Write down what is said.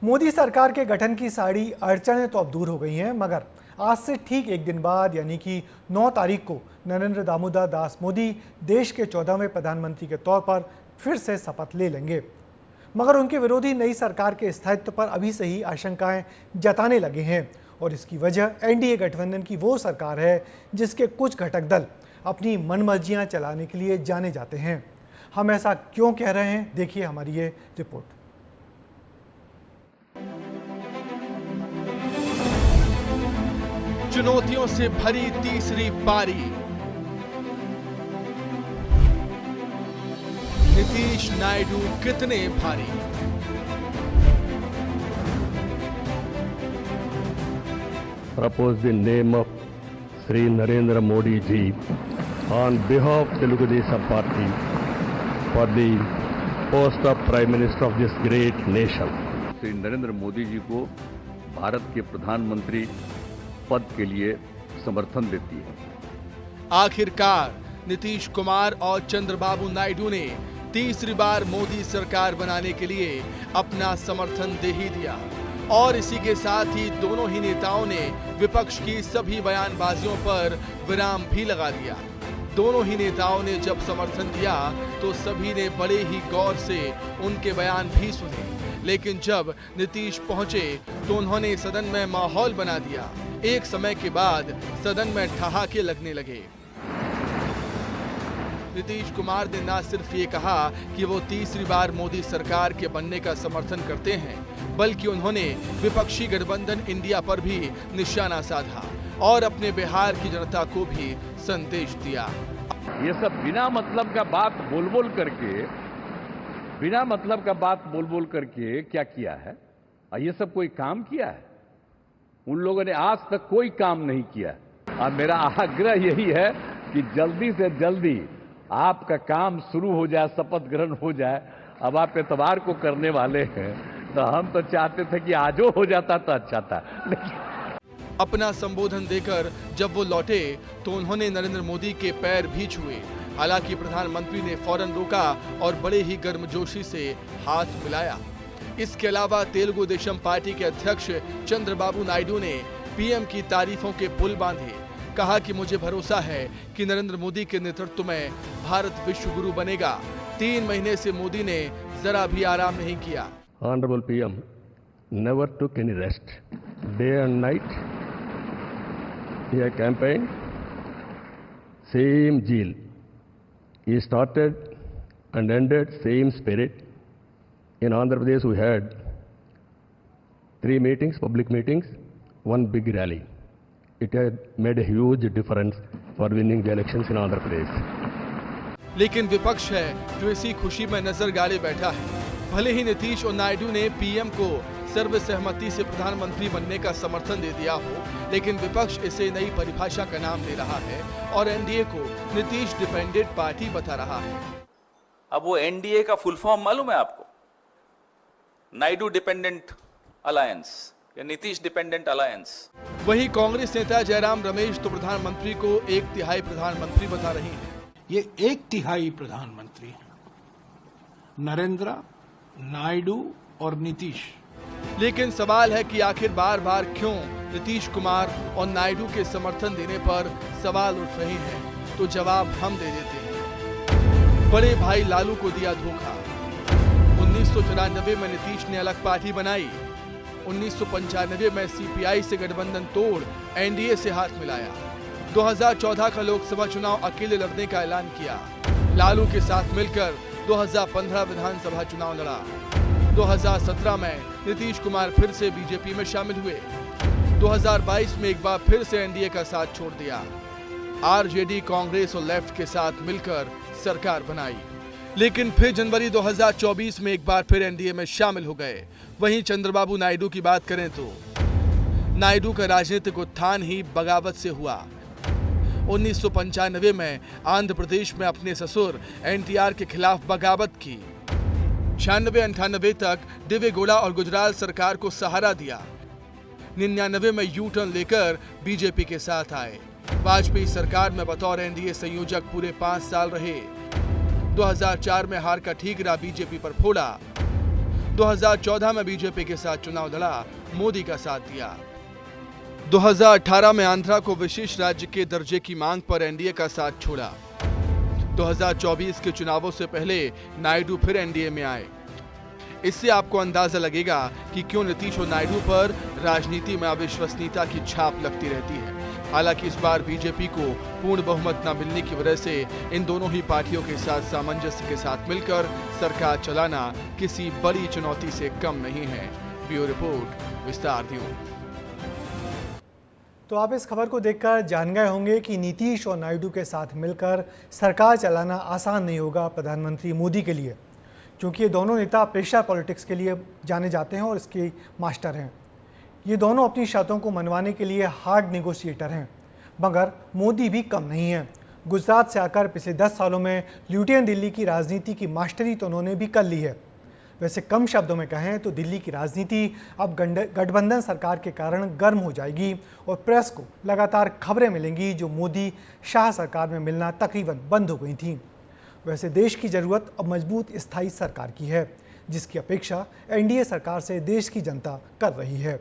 मोदी सरकार के गठन की सारी अड़चनें तो अब दूर हो गई हैं, मगर आज से ठीक एक दिन बाद यानी कि 9 तारीख को नरेंद्र दामोदर दास मोदी देश के 14वें प्रधानमंत्री के तौर पर फिर से शपथ ले लेंगे। मगर उनके विरोधी नई सरकार के स्थायित्व पर अभी से ही आशंकाएं जताने लगे हैं और इसकी वजह एनडीए गठबंधन की वो सरकार है जिसके कुछ घटक दल अपनी मनमर्जियां चलाने के लिए जाने जाते हैं। हम ऐसा क्यों कह रहे हैं, देखिए हमारी ये रिपोर्ट। चुनौतियों से भरी तीसरी पारी, नीतीश नायडू कितने भारी। Propose the name of Sri Narendra Modi ji on behalf of Telugu Desam Party for the post of Prime Minister of this great nation. Shri Narendra Modi ji को भारत के प्रधानमंत्री पद के लिए समर्थन देती है। आखिरकार नीतीश कुमार और चंद्रबाबू नायडू ने तीसरी बार मोदी सरकार बनाने के लिए अपना समर्थन दे ही दिया और इसी के साथ ही दोनों ही नेताओं ने विपक्ष की सभी बयानबाजियों पर विराम भी लगा दिया। दोनों ही नेताओं ने जब समर्थन दिया तो सभी ने बड़े ही गौर से उनके बयान भी सुने, लेकिन जब नीतीश पहुंचे तो उन्होंने सदन में माहौल बना दिया। एक समय के बाद सदन में ठहाके लगने लगे। नीतीश कुमार ने न सिर्फ ये कहा कि वो तीसरी बार मोदी सरकार के बनने का समर्थन करते हैं, बल्कि उन्होंने विपक्षी गठबंधन इंडिया पर भी निशाना साधा और अपने बिहार की जनता को भी संदेश दिया। ये सब बिना मतलब का बात बोल बोल करके क्या किया है? ये सब कोई काम किया है? उन लोगों ने आज तक कोई काम नहीं किया। और मेरा आग्रह यही है कि जल्दी से जल्दी आपका काम शुरू हो जाए, शपथ ग्रहण हो जाए। अब आप इतवार को करने वाले हैं, तो हम तो चाहते थे कि आज हो जाता तो अच्छा था। अपना संबोधन देकर जब वो लौटे तो उन्होंने नरेंद्र मोदी के पैर भी छुए। हालांकि प्रधानमंत्री ने फौरन रोका और बड़े ही गर्मजोशी से हाथ मिलाया। इसके अलावा तेलुगु देशम पार्टी के अध्यक्ष चंद्रबाबू नायडू ने पीएम की तारीफों के पुल बांधे। कहा कि मुझे भरोसा है कि नरेंद्र मोदी के नेतृत्व में भारत विश्व गुरु बनेगा। 3 महीने से मोदी ने जरा भी आराम नहीं किया। Honorable PM never took any rest. Day and night, he campaigned, same zeal. He started and ended same spirit. In Andhra Pradesh, we had 3 meetings, public meetings, 1 big rally. It had made a huge difference for winning the elections in Andhra Pradesh. लेकिन विपक्ष है जो इसी खुशी में नजर गाले बैठा है। भले ही नीतीश और नायडू ने पीएम को सर्वसहमति से प्रधानमंत्री बनने का समर्थन दे दिया हो, लेकिन विपक्ष इसे नई परिभाषा का नाम दे रहा है और एनडीए को नीतीश डिपेंडेंट पार्टी बता रहा है। अब वो एनडीए का फुल फॉर्म मालूम है आपको? नायडू डिपेंडेंट अलायंस या नीतीश डिपेंडेंट अलायंस। वहीं कांग्रेस नेता जयराम रमेश तो प्रधानमंत्री को 1/3 प्रधानमंत्री बता रही हैं। ये 1/3 प्रधानमंत्री हैं, नरेंद्र, नायडू और नीतीश। लेकिन सवाल है कि आखिर बार बार क्यों नीतीश कुमार और नायडू के समर्थन देने पर सवाल उठ रहे हैं, तो जवाब हम दे देते हैं। बड़े भाई लालू को दिया धोखा। 1994 में नीतीश ने अलग पार्टी बनाई। 1995 में सीपीआई से गठबंधन तोड़ एनडीए से हाथ मिलाया। 2014 का लोकसभा चुनाव अकेले लड़ने का ऐलान किया। लालू के साथ मिलकर 2015 विधानसभा चुनाव लड़ा। 2017 में नीतीश कुमार फिर से बीजेपी में शामिल हुए। 2022 में एक बार फिर से एनडीए का साथ छोड़ दिया। आरजेडी, कांग्रेस और लेफ्ट के साथ मिलकर सरकार बनाई, लेकिन फिर जनवरी 2024 में एक बार फिर एनडीए में शामिल हो गए। वहीं चंद्रबाबू नायडू की बात करें तो नायडू का राजनीतिक उत्थान ही बगावत से हुआ। 1995 में आंध्र प्रदेश में अपने ससुर एनटीआर के खिलाफ बगावत की। 96-98 तक देवेगौड़ा और गुजराल सरकार को सहारा दिया। 99 में यू टर्न लेकर बीजेपी के साथ आए। वाजपेयी सरकार में बतौर एनडीए संयोजक पूरे 5 साल रहे। 2004 में हार का ठीकरा बीजेपी पर फोड़ा। 2014 में बीजेपी के साथ चुनाव लड़ा, मोदी का साथ दिया। 2018 में आंध्रा को विशेष राज्य के दर्जे की मांग पर एनडीए का साथ छोड़ा। 2024 के चुनावों से पहले नायडू फिर एनडीए में आए। इससे आपको अंदाजा लगेगा कि क्यों नीतीश और नायडू पर राजनीति में अविश्वसनीयता की छाप लगती रहती है। हालांकि इस बार बीजेपी को पूर्ण बहुमत न मिलने की वजह से इन दोनों ही पार्टियों के साथ सामंजस्य के साथ मिलकर सरकार चलाना किसी बड़ी चुनौती से कम नहीं है। ब्यूरो रिपोर्ट, विस्तार न्यूज। तो आप इस खबर को देखकर जान गए होंगे कि नीतीश और नायडू के साथ मिलकर सरकार चलाना आसान नहीं होगा प्रधानमंत्री मोदी के लिए, क्योंकि ये दोनों नेता प्रेशर पॉलिटिक्स के लिए जाने जाते हैं और इसके मास्टर हैं। ये दोनों अपनी शर्तों को मनवाने के लिए हार्ड नेगोशिएटर हैं, मगर मोदी भी कम नहीं है। गुजरात से आकर पिछले 10 सालों में ल्यूटियन दिल्ली की राजनीति की मास्टरी तो उन्होंने भी कर ली है। वैसे कम शब्दों में कहें तो दिल्ली की राजनीति अब गठबंधन सरकार के कारण गर्म हो जाएगी और प्रेस को लगातार खबरें मिलेंगी जो मोदी शाह सरकार में मिलना तकरीबन बंद हो गई थीं। वैसे देश की ज़रूरत अब मजबूत स्थायी सरकार की है, जिसकी अपेक्षा एनडीए सरकार से देश की जनता कर रही है।